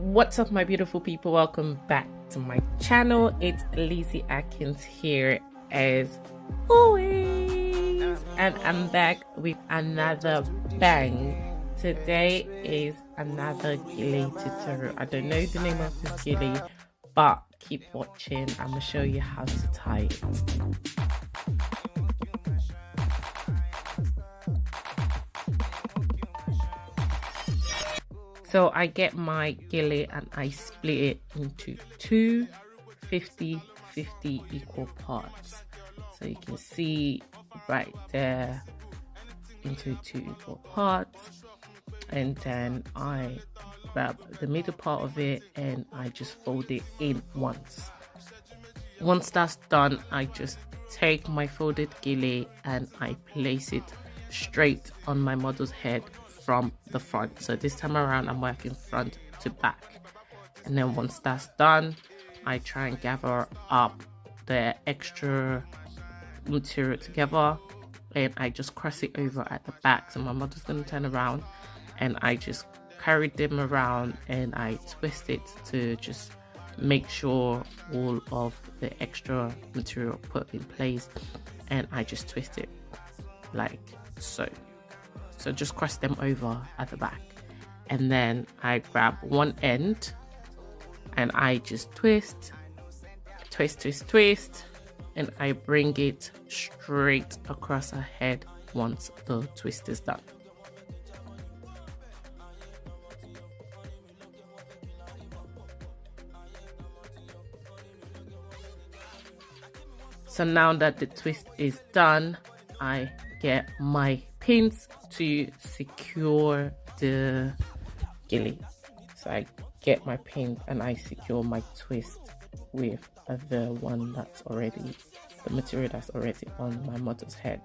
What's up, my beautiful people? Welcome back to my channel. It's Lizzie Atkins here as always, and I'm back with another bang. Today is another Gele tutorial. I don't know the name of this Gele, but keep watching. I'm gonna show you how to tie it. So I get my Gele and I split it into two 50-50 equal parts. So you can see right there into two equal parts. And then I grab the middle part of it and I just fold it in once. Once that's done, I just take my folded Gele and I place it straight on my model's head from the front. So this time around I'm working front to back, and then once that's done I try and gather up the extra material together and I just cross it over at the back. So my model's going to turn around and I just carry them around and I twist it to just make sure all of the extra material put in place, and I just twist it like so. So just cross them over at the back, and then I grab one end and I just twist, and I bring it straight across her head once the twist is done. So now that the twist is done, I get my pins to secure the Gele. So I get my pins and I secure my twist with the one that's already, the material that's already on my model's head.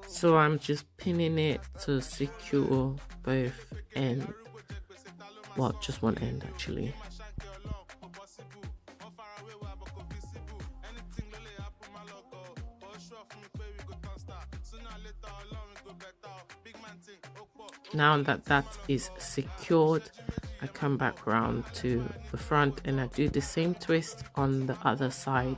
So I'm just pinning it to secure both ends, well, just one end actually. Now that that is secured, I come back round to the front and I do the same twist on the other side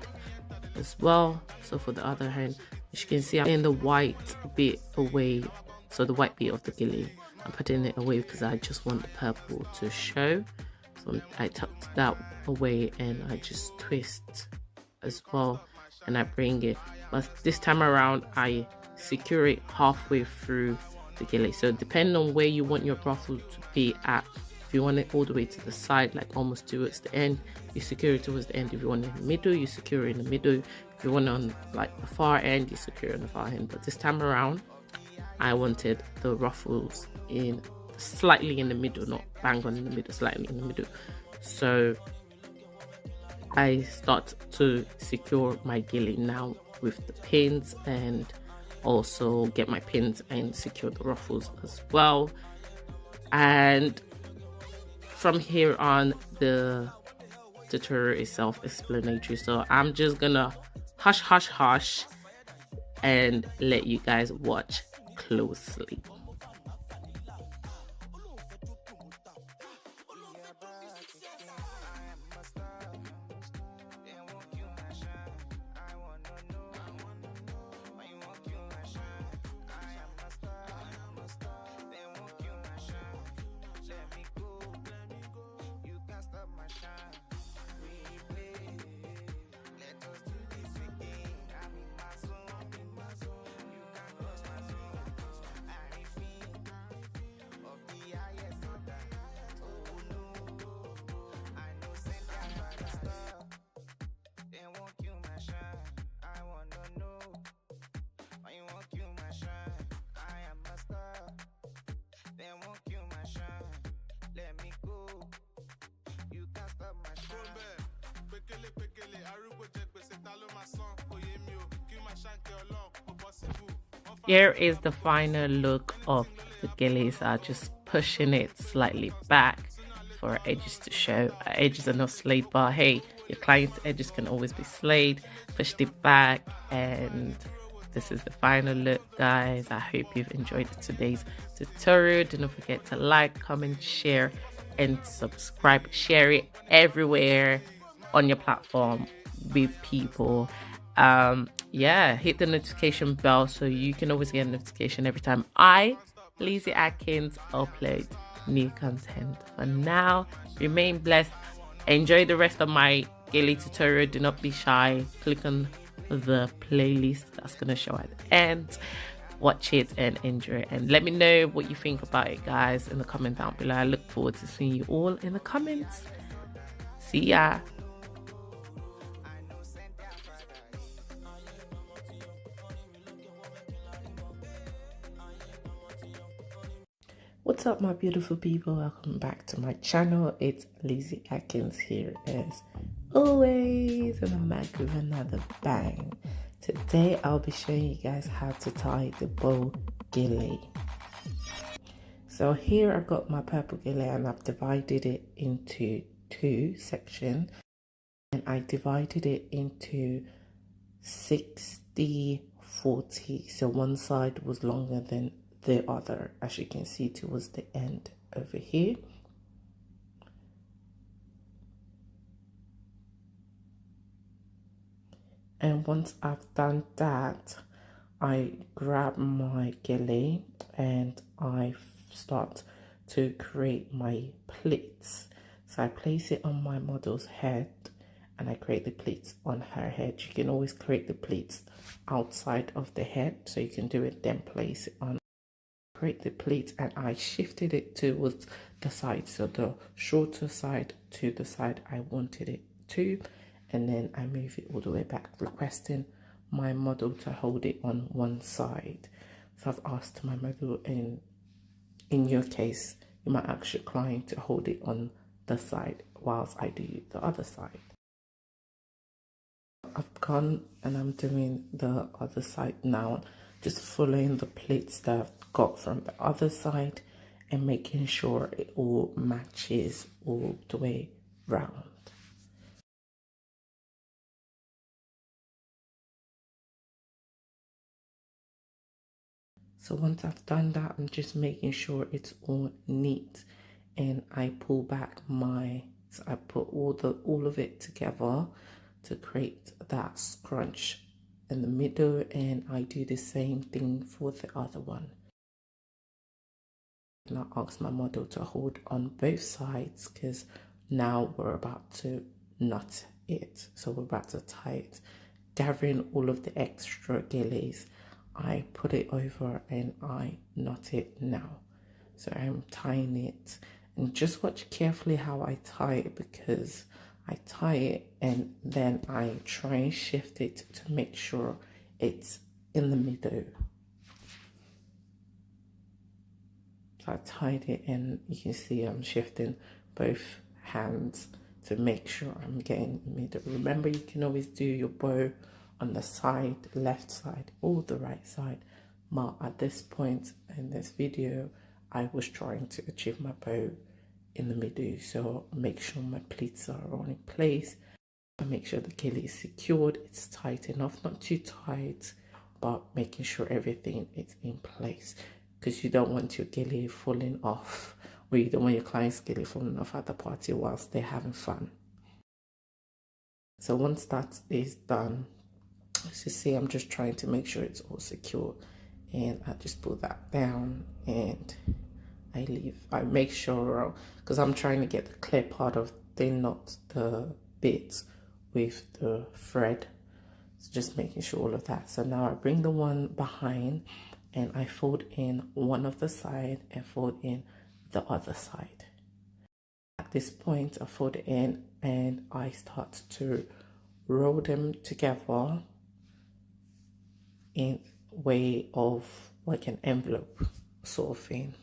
as well. So for the other hand, as you can see, I'm putting the white bit away, so the white bit of the Gele, I'm putting it away because I just want the purple to show. So I tucked that away and I just twist as well, and I bring it, but this time around I secure it halfway through the Gele. So depending on where you want your ruffle to be at, if you want it all the way to the side, like almost towards the end, you secure it towards the end. If you want it in the middle, you secure it in the middle. If you want it on like the far end, you secure it on the far end. But this time around, I wanted the ruffles in slightly in the middle, not bang on in the middle, slightly in the middle. So I start to secure my Gele now with the pins, and also get my pins and secure the ruffles as well. And from here on, the tutorial is self-explanatory, so I'm just gonna hush and let you guys watch closely. Here is the final look of the Gele. So I'm just pushing it slightly back for our edges to show. Our edges are not slayed, but hey, your client's edges can always be slayed. Pushed it back, and this is the final look, guys. I hope you've enjoyed today's tutorial. Do not forget to like, comment, share, and subscribe. Share it everywhere on your platform with people. Yeah, hit the notification bell so you can always get a notification every time I, Lizzie Atkins, upload new content. For now, remain blessed. Enjoy the rest of my Gele tutorial. Do not be shy. Click on the playlist that's gonna show at the end. Watch it and enjoy it, and let me know what you think about it, guys, in the comment down below. I look forward to seeing you all in the comments. See ya. What's up, my beautiful people? Welcome back to my channel. It's Lizzie Atkins here as always, and I'm back with another bang. Today I'll be showing you guys how to tie the bow Gele. So here I've got my purple Gele and I've divided it into two sections, and I divided it into 60-40. So one side was longer than the other, as you can see towards the end over here. And once I've done that, I grab my Gele and I start to create my pleats. So I place it on my model's head and I create the pleats on her head. You can always create the pleats outside of the head, so you can do it, then place it on. Create the pleats, and I shifted it towards the side, so the shorter side to the side I wanted it to, and then I move it all the way back, requesting my model to hold it on one side. So I've asked my model, in your case, you might ask your client to hold it on the side whilst I do the other side. I've gone and I'm doing the other side now, just following the pleats that I've got from the other side and making sure it all matches all the way round. So once I've done that, I'm just making sure it's all neat, and I pull back so I put all of it together to create that scrunch in the middle, and I do the same thing for the other one. And I ask my model to hold on both sides, because now we're about to knot it. So we're about to tie it. Gathering all of the extra Geles, I put it over and I knot it now. So I'm tying it, and just watch carefully how I tie it, because I tie it and then I try and shift it to make sure it's in the middle. So I tied it, and you can see I'm shifting both hands to make sure I'm getting the middle. Remember, you can always do your bow on the side, left side or the right side. But at this point in this video, I was trying to achieve my bow in the middle. So make sure my pleats are all in place. Make sure the Gele is secured, it's tight enough, not too tight, but making sure everything is in place, because you don't want your Gele falling off, or you don't want your client's Gele falling off at the party whilst they're having fun. So once that is done, as you see, I'm just trying to make sure it's all secure, and I just pull that down and I make sure, because I'm trying to get the clear part of the knot, the bits with the thread, so just making sure all of that. So now I bring the one behind and I fold in one of the side and fold in the other side. At this point I fold it in and I start to roll them together in way of like an envelope sort of thing.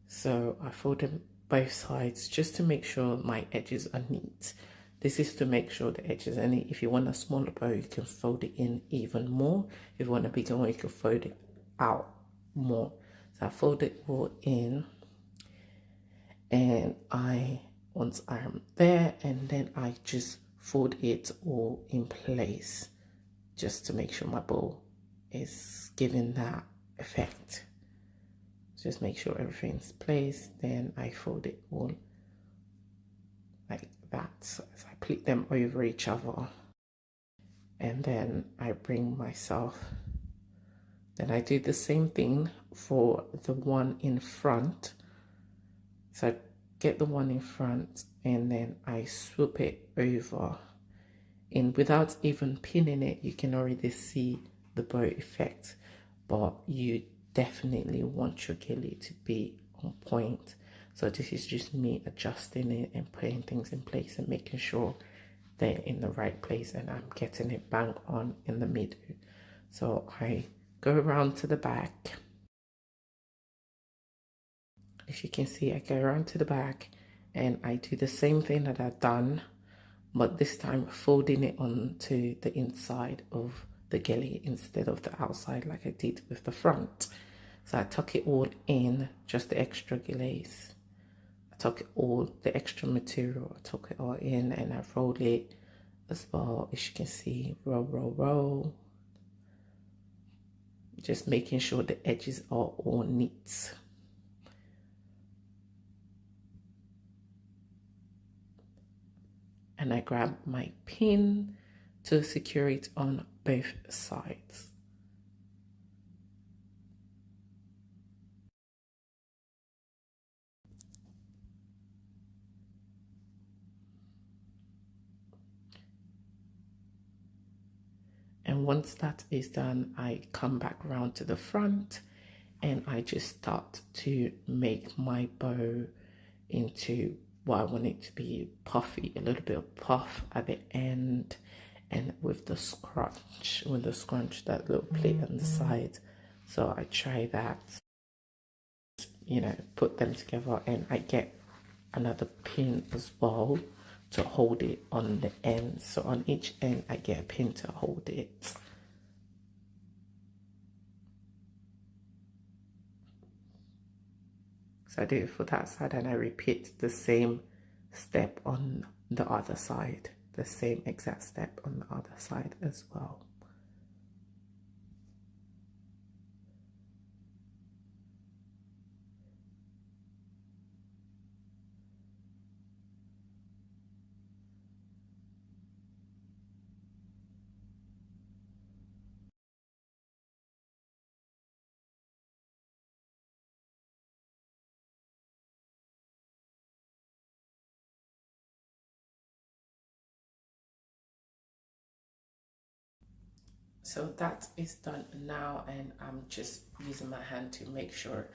So I fold them both sides just to make sure my edges are neat. This is to make sure the edges are neat. If you want a smaller bow, you can fold it in even more. If you want a bigger one, you can fold it out more. So I fold it all in, and once I'm there, and then I just fold it all in place just to make sure my bow is giving that effect. Just make sure everything's placed, then I fold it all like that. So as I pleat them over each other, and then I bring myself, then I do the same thing for the one in front. So I get the one in front, and then I swoop it over, and without even pinning it, you can already see the bow effect, but you definitely want your gele to be on point. So this is just me adjusting it and putting things in place and making sure they're in the right place, and I'm getting it bang on in the middle. So I go around to the back. As you can see, I go around to the back and I do the same thing that I've done, but this time folding it onto the inside of the gele instead of the outside like I did with the front. So I tuck it all in, just the extra geles. I tuck it all, the extra material, I tuck it all in, and I roll it as well. As you can see, roll, roll, roll. Just making sure the edges are all neat. And I grab my pin to secure it on both sides. And once that is done, I come back around to the front and I just start to make my bow into what I want it to be, puffy, a little bit of puff at the end, and with the scrunch, that little plate on the side. So I try that, you know, put them together, and I get another pin as well to hold it on the end. So on each end, I get a pin to hold it. So I do it for that side, and I repeat the same step on the other side, the same exact step on the other side as well. So that is done now, and I'm just using my hand to make sure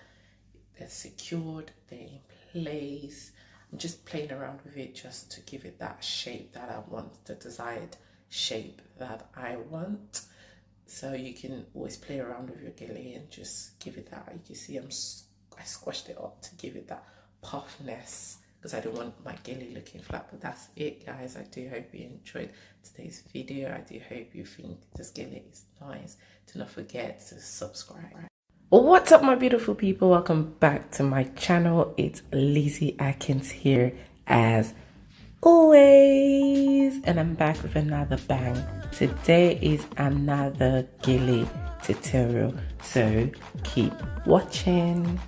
they're secured, they're in place. I'm just playing around with it just to give it that shape that I want, the desired shape that I want. So you can always play around with your gele and just give it that. You can see I squashed it up to give it that puffiness, because I don't want my gele looking flat. But that's it, guys. I do hope you enjoyed today's video. I do hope you think this gele is nice. Do not forget to subscribe. What's up, my beautiful people? Welcome back to my channel. It's Lizzie Atkins here as always, and I'm back with another bang. Today is another gele tutorial, so keep watching.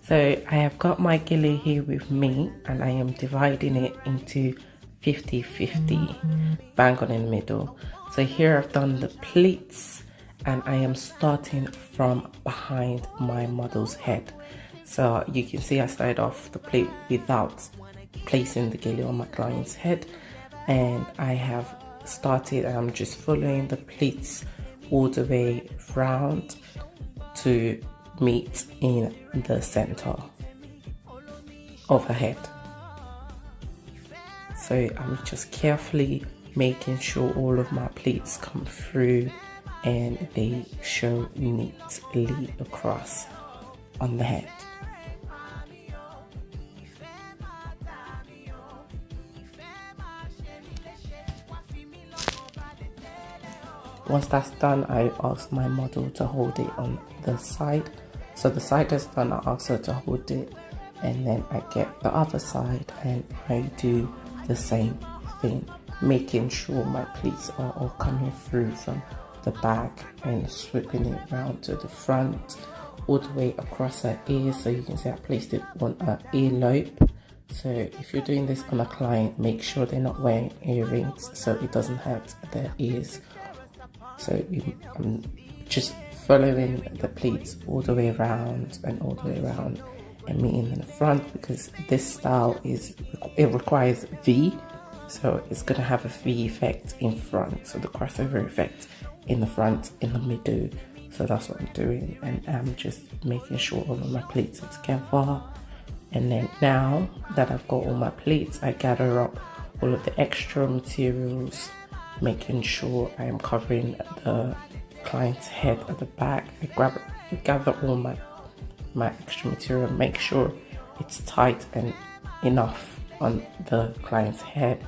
So I have got my gele here with me, and I am dividing it into 50-50, bang on in the middle. So here I've done the pleats, and I am starting from behind my model's head. So you can see I started off the plait without placing the gele on my client's head, and I have started, and I'm just following the pleats all the way round to meet in the center of her head. So I'm just carefully making sure all of my pleats come through and they show neatly across on the head. Once that's done, I ask my model to hold it on the side. So the side is done, I ask her to hold it, and then I get the other side and I do the same thing, making sure my pleats are all coming through from the back and sweeping it round to the front, all the way across her ears. So you can see I placed it on her earlobe. So if you're doing this on a client, make sure they're not wearing earrings so it doesn't hurt their ears. So I'm just following the pleats all the way around and all the way around and meeting in the front, because this style it requires V, so it's going to have a V effect in front, so the crossover effect in the front, in the middle. So that's what I'm doing, and I'm just making sure all of my pleats are together. And then now that I've got all my pleats, I gather up all of the extra materials, making sure I am covering the client's head at the back. I gather all my extra material, make sure it's tight and enough on the client's head,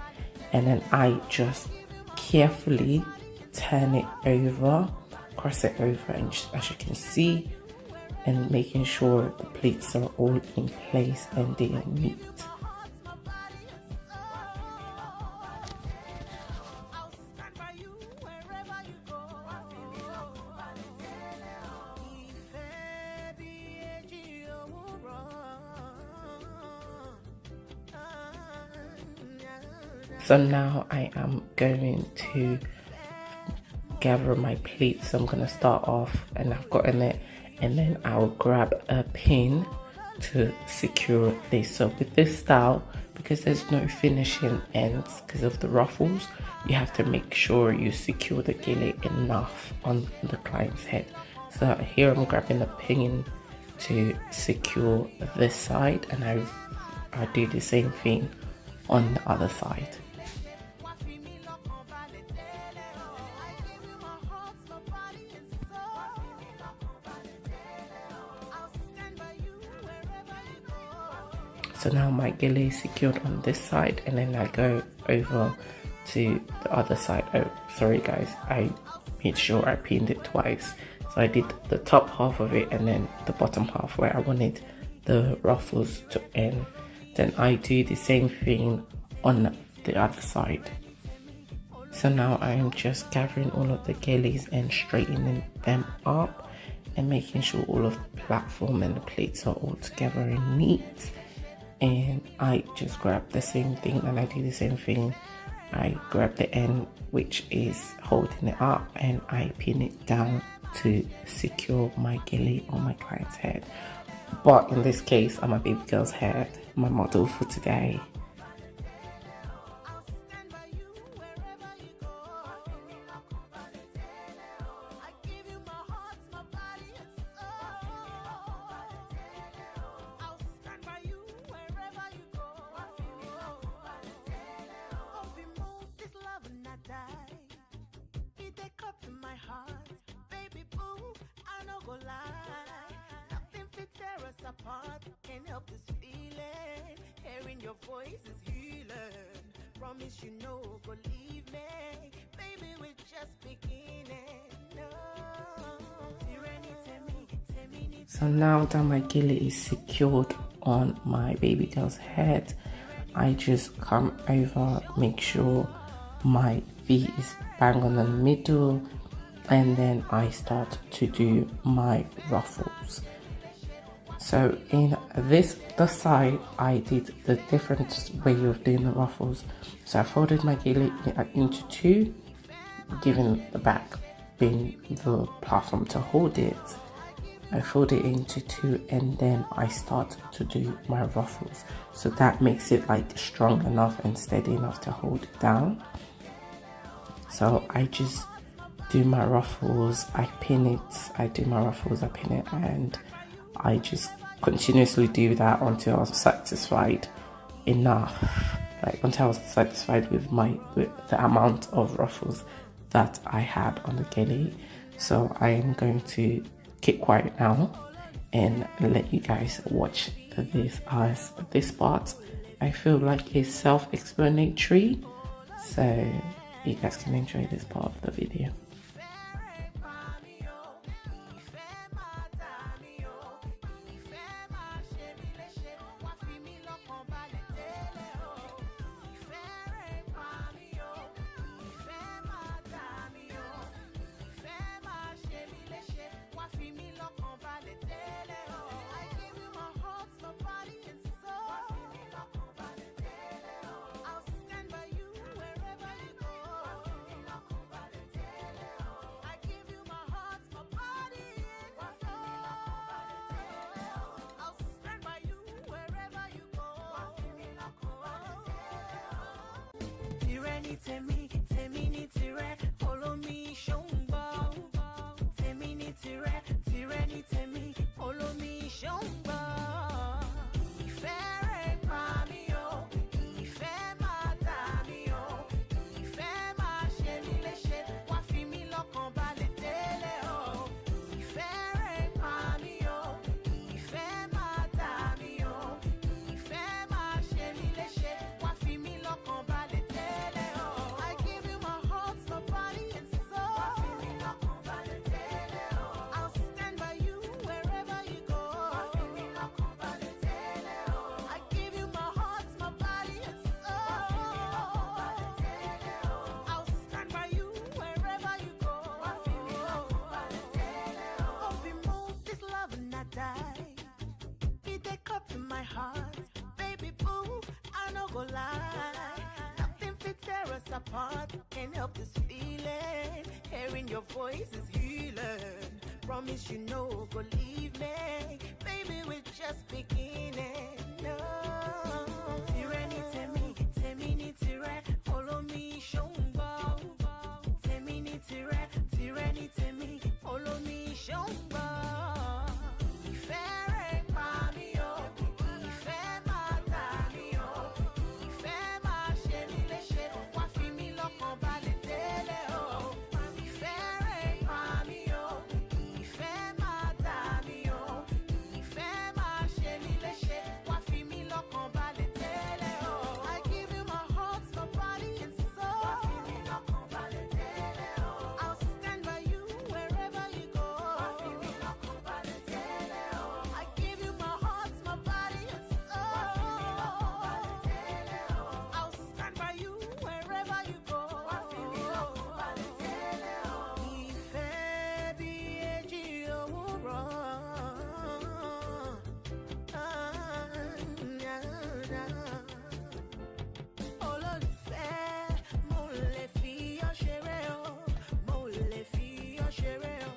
and then I just carefully turn it over, cross it over, and as you can see, and making sure the pleats are all in place and they are neat. So now I am going to gather my pleats. So I'm going to start off, and I've gotten it, and then I'll grab a pin to secure this. So with this style, because there's no finishing ends because of the ruffles, you have to make sure you secure the gele enough on the client's head. So here I'm grabbing a pin to secure this side, and I do the same thing on the other side. So now my gele is secured on this side, and then I go over to the other side. Oh, sorry guys, I made sure I pinned it twice. So I did the top half of it and then the bottom half where I wanted the ruffles to end. Then I do the same thing on the other side. So now I am just gathering all of the geles and straightening them up and making sure all of the platform and the plates are all together and neat. And I just grab the same thing, and I do the same thing. I grab the end which is holding it up, and I pin it down to secure my gele on my client's head. But in this case, on my baby girl's head, my model for today. Apart, can't help this feeling. Hearing your voice is healing. Promise you no go leave me. Baby, we're just beginning. No. So now that my gele is secured on my baby girl's head, I just come over, make sure my V is bang on the middle, and then I start to do my ruffles. So in the side, I did the different way of doing the ruffles. So I folded my gele into two, giving the back being the platform to hold it. I fold it into two, and then I start to do my ruffles. So that makes it like strong enough and steady enough to hold it down. So I just do my ruffles, I pin it, I do my ruffles, I pin it, and I just continuously do that until I was satisfied enough, like until I was satisfied with the amount of ruffles that I had on the gele. So I am going to keep quiet now and let you guys watch this, as this part I feel like is self-explanatory, so you guys can enjoy this part of the video. Tireni temi, temi ni tire, follow me, shomba. Temi ni tire, tireni temi, follow me, shomba. Ìfẹ́ rẹ̀ pa mí o, ìfẹ́ máa dà mí o, ìfẹ́ máa ṣe mí léṣe, wá fi mí lọ́kàn balẹ̀ délé o. Ìfẹ́ rẹ̀ pa mí o, ìfẹ́ máa dà mí o, ìfẹ́ máa ṣe mí léṣe, wá fi mí lọ́kàn balẹ̀ délé o. I give you my heart, my body and soul. Wá fi mí lọ́kàn balẹ̀ délé o. I'll stand by you wherever you go. Wá fi mí lọ́kàn balẹ̀ délé o. I give you my heart, my body and soul. Wá fi mí lọ́kàn balẹ̀ délé o. I'll stand by you wherever you go. Wá fi mí lọ́kàn balẹ̀ délé o. Oh, be moved, this love and not die. It they cut to my heart, baby boo, I no go lie. Nothing fit tear us apart, can't help this feeling. Hearing your voice is healing. Promise you no go leave me, baby, we're just beginning. No, tireni temi, temi ni tire, follow me, shomba. Temi ni tire, tireni temi, follow me, shomba. Ìfẹ́ rẹ̀ pa mí o, ìfẹ́ máa dà mí o, ìfẹ́ máa ṣe mí léṣe, wá fi mí lọ́kàn balẹ̀ délé o. Ìfẹ́ rẹ̀ pa mí o, ìfẹ́ máa dà mí o, ìfẹ́ máa ṣe mí léṣe, wá fi mí lọ́kàn balẹ̀ délé o. I give you my heart, my body and soul. Wá fi mí lọ́kàn balẹ̀ délé o. I'll stand by you wherever you go. Wá fi mí lọ́kàn balẹ̀ délé o. I give you my heart, my body and soul. Wá fi mí lọ́kàn balẹ̀ délé o. I'll stand by you wherever you go. Wá fi mí lọ́kàn balẹ̀ délé o. Ìfẹ́ bí èjì òwúrọ̀. Olólùfẹ́, mo lè fi ọ́ ṣeré o, mo lè fi ọ́ ṣeré o.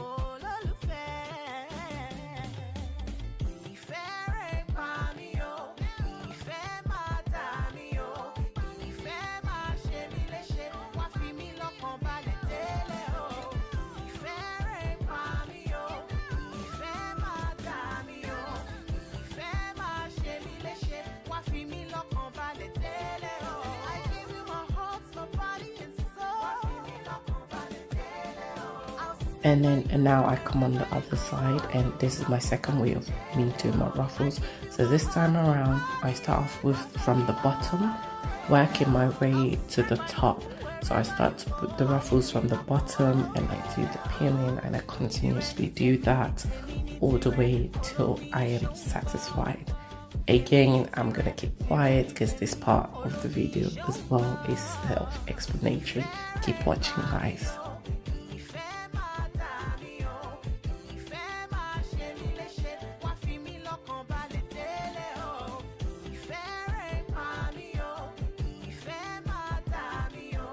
Olólùfẹ́, ìfẹ́ rẹ̀ pa mí o, ìfẹ́ máa dà mí o, ìfẹ́ máa ṣe mí léṣe, wá fi mí lọ́kàn balẹ̀ délé o. Ìfẹ́ rẹ̀ pa mí o, ìfẹ́ máa dà mí o, ìfẹ́ máa ṣe mí léṣe, wá fi mí lọ́kàn balẹ̀ délé o. I give you my heart, my body and soul. Wá fi mí lọ́kàn balẹ̀ délé o. And then and now I come on the other side, and this is my second way of me doing my ruffles. So this time around I start off with from the bottom, working my way to the top. So I start to put the ruffles from the bottom and I do the pinning, and I continuously do that all the way till I am satisfied. Again, I'm gonna keep quiet because this part of the video as well is self-explanatory. Keep watching, guys. Ìfẹ́ máa dà mí o, ìfẹ́ máa ṣe mí léṣe, wá fi mí lọ́kàn balẹ̀ délé o. Ìfẹ́ rẹ̀ pa mí o, ìfẹ́ máa dà mí o,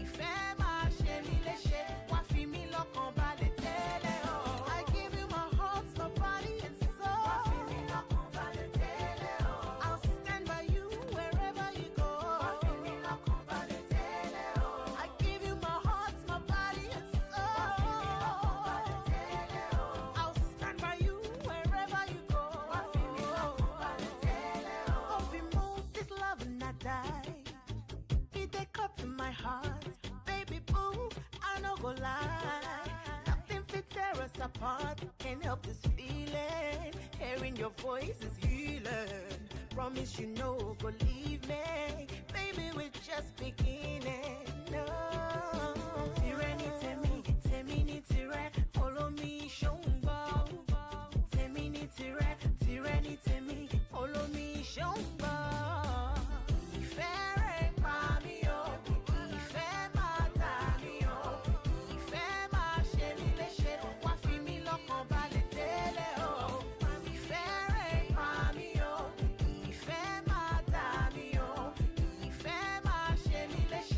ìfẹ́ máa ṣe mí léṣe, wá fi mí lọ́kàn balẹ̀ délé o. I give you my heart, my body and soul. Wá fi mí lọ́kàn balẹ̀ délé o. I'll stand by you wherever you go. Wá fi mí lọ́kàn balẹ̀ délé o. I give you my heart, my body and soul. Wá fi mí lọ́kàn balẹ̀ délé o. I'll stand by you wherever you go. Wá fi mí lọ́kàn balẹ̀ délé o. Oh, be moved, this love and not die. It they cut to my heart, baby boo, I no go lie. Nothing fit tear us apart, can't help this feeling. Hearing your voice is healing. Promise you no go leave me, baby, we're just beginning. No, tireni temi, temi ni tire, follow me, shomba. Temi ni tire, tireni temi, follow me, shomba. Ìfẹ́ rẹ̀ pa mí o, ìfẹ́ máa dà mí o, ìfẹ́ máa ṣe mí léṣe, wá fi mí lọ́kàn balẹ̀ délé o. Ìfẹ́ rẹ̀ pa mí o, ìfẹ́ máa dà mí o, ìfẹ́ máa ṣe mí léṣe.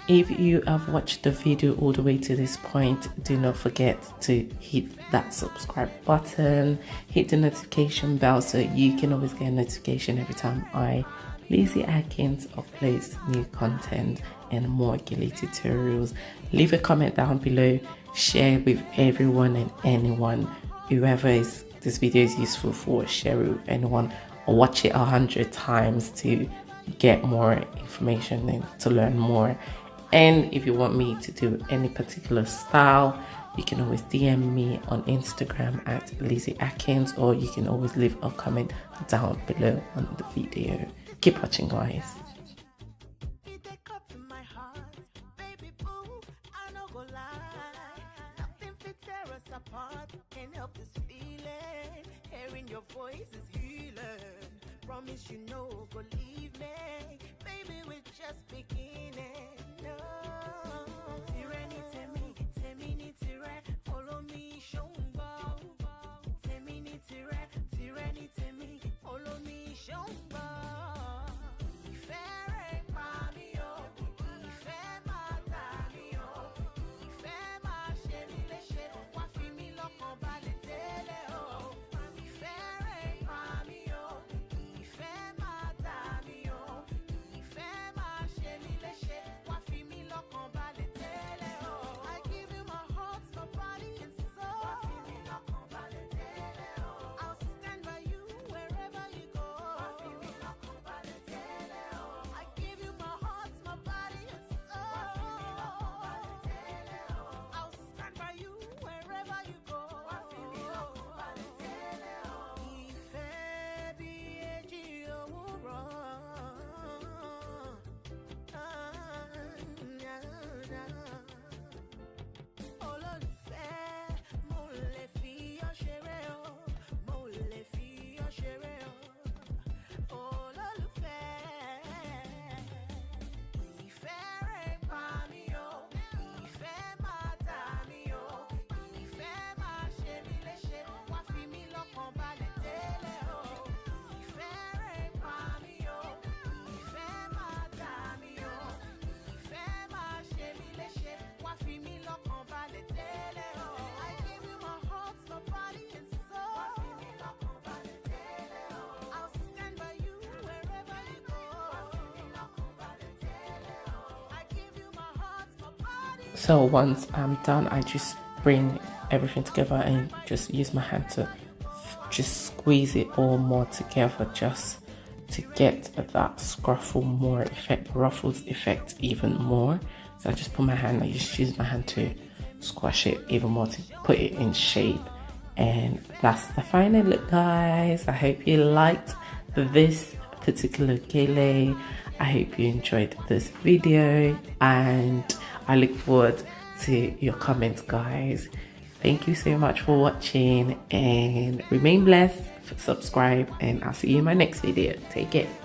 If you have watched the video all the way to this point, do not forget to hit that subscribe button, hit the notification bell so you can always get a notification every time Lizzie Atkins uploads new content and more Gele tutorials. Leave a comment down below, share with everyone and anyone, whoever this video is useful for, share it with anyone, or watch it 100 times to get more information and to learn more. And if you want me to do any particular style, you can always DM me on Instagram at Lizzie Atkins, or you can always leave a comment down below on the video. Keep watching, guys. Your voice is healing. Promise you know, believe me, baby, we're just beginning. No, Tireni, Temini, Tire, follow me, Shomba. Temini, Tire, Tireni, Temi, follow me, Shomba. Ifere mamio, ife matamio, ife ma shemi leshe, wafimi loko bale tele o. So once I'm done, I just bring everything together and just use my hand to just squeeze it all more together, just to get that scruffle more effect, ruffles effect even more. So I just put my hand, I just use my hand to squash it even more to put it in shape. And that's the final look, guys. I hope you liked this particular Gele. I hope you enjoyed this video, and I look forward to your comments, guys. Thank you so much for watching, and remain blessed, subscribe, and I'll see you in my next video. Take care.